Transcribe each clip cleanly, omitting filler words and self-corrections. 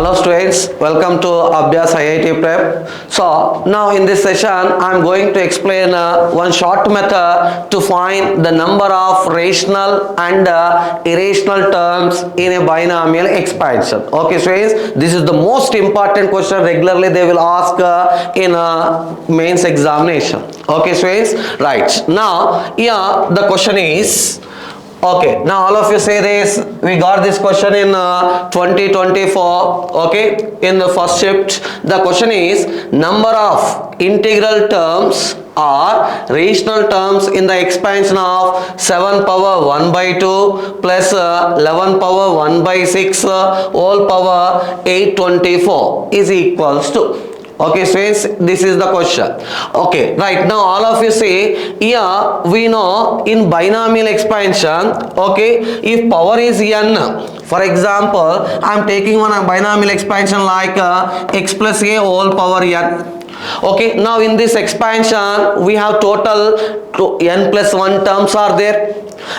Hello students, welcome to Abhyas IIT Prep. So now in this session I am going to explain one short method to find the number of rational and irrational terms in a binomial expansion. Okay students, this is the most important question regularly they will ask in a mains examination. Okay students, right. Now here the question is, okay, now all of you say this, we got this question in 2024, okay, in the first shift. The question is, number of integral terms or rational terms in the expansion of 7 power 1 by 2 plus 11 power 1 by 6 whole power 824 is equals to. Okay students, this is the question. Okay, right, now all of you say, here we know in binomial expansion, okay, if power is n, for example I am taking one binomial expansion like x plus a whole power n. Okay, now in this expansion we have total n plus 1 terms are there.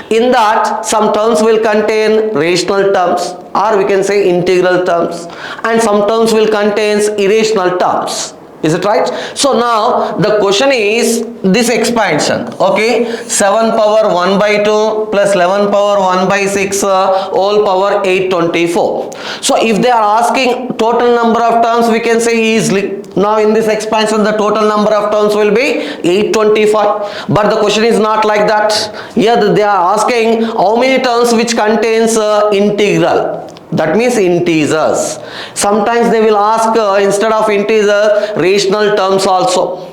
In that some terms will contain rational terms, or we can say integral terms, and some terms will contain irrational terms. Is it right? So now the question is this expansion, okay, 7 power 1 by 2 plus 11 power 1 by 6 whole power 824. So if they are asking total number of terms, we can say easily, now in this expansion the total number of terms will be 825. But the question is not like that. Here they are asking how many terms which contains integral. That means integers. Sometimes they will ask instead of integers rational terms also.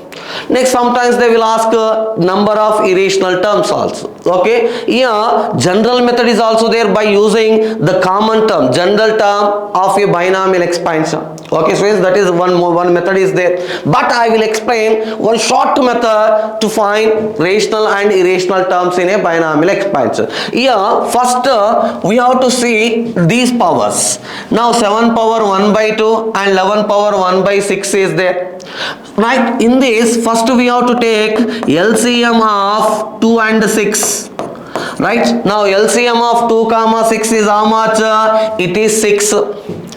Next, sometimes they will ask number of irrational terms also. Okay, here general method is also there by using the common term, general term of a binomial expansion. Okay, so that is one method is there. But I will explain one short method to find rational and irrational terms in a binomial expansion. Here first we have to see these powers. Now 7 power 1 by 2 and 11 power 1 by 6 is there. Right, in this first we have to take LCM of 2 and 6. Right, now LCM of 2 comma 6 is how much? It is 6.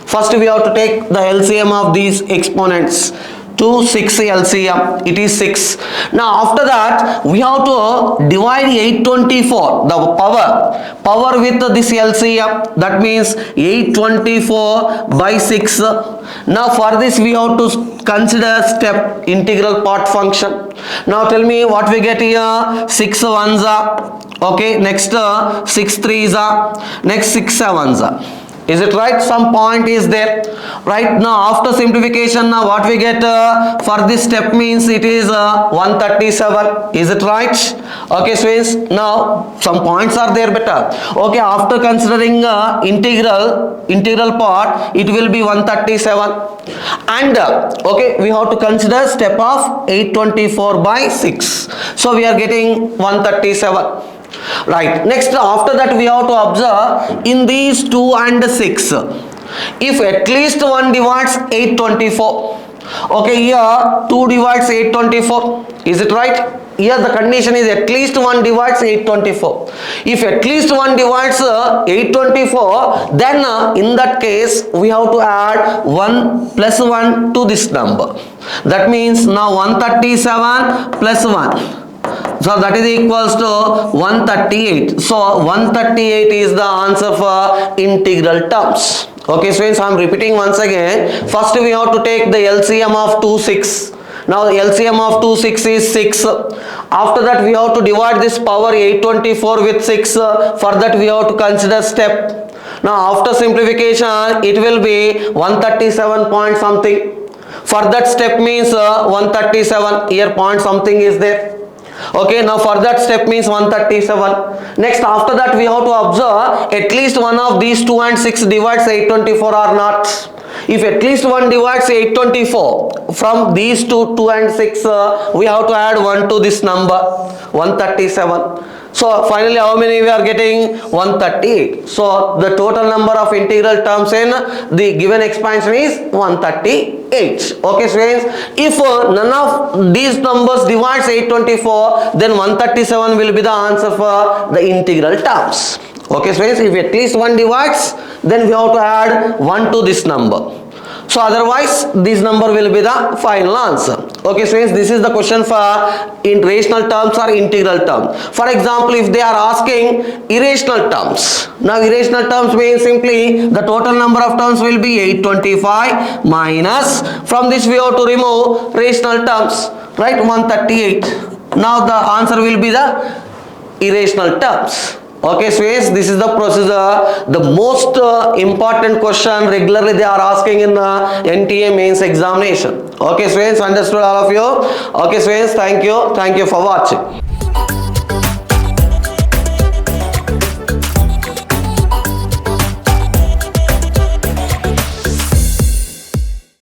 First we have to take the LCM of these exponents. 2, 6 LCM, it is 6. Now after that we have to divide 824, the power with this LCM, that means 824 by 6. Now for this we have to consider step integral part function. Now tell me what we get here. 6 ones are, okay, next 6 threes are, next 6 sevens are. Is it right? Some point is there. Right, now after simplification, now what we get for this step means it is 137. Is it right? Okay students, now some points are there better. Okay, after considering integral part, it will be 137. And okay, we have to consider step of 824 by 6. So we are getting 137. Right, next after that we have to observe in these 2 and 6, if at least one divides 824. Okay, here 2 divides 824. Is it right? Here the condition is at least one divides 824. If at least one divides 824, then in that case we have to add 1 plus 1 to this number. That means now 137 plus 1. So that is equals to 138. So 138 is the answer for integral terms. Okay students, I am repeating once again. First we have to take the LCM of 2, 6. Now the LCM of 2, 6 is 6. After that we have to divide this power 824 with 6. For that we have to consider step. Now after simplification it will be 137 point something. For that step means 137. Here point something is there. Okay, now for that step means 137. Next after that we have to observe at least one of these 2 and 6 divides 824 or not. If at least one divides 824 from these 2 and 6, we have to add 1 to this number, 137. So finally how many we are getting? 138. So the total number of integral terms in the given expansion is 138. Okay students, if none of these numbers divides 824, then 137 will be the answer for the integral terms. Okay friends, if at least 1 divides, then we have to add 1 to this number. So otherwise this number will be the final answer. Okay friends, this is the question for in rational terms or integral terms. For example, if they are asking irrational terms, now irrational terms means simply the total number of terms will be 825 minus, from this we have to remove rational terms, right, 138. Now the answer will be the irrational terms. Okay students, this is the procedure, the most important question regularly they are asking in NTA mains examination. Okay students, understood all of you? Okay students, thank you for watching.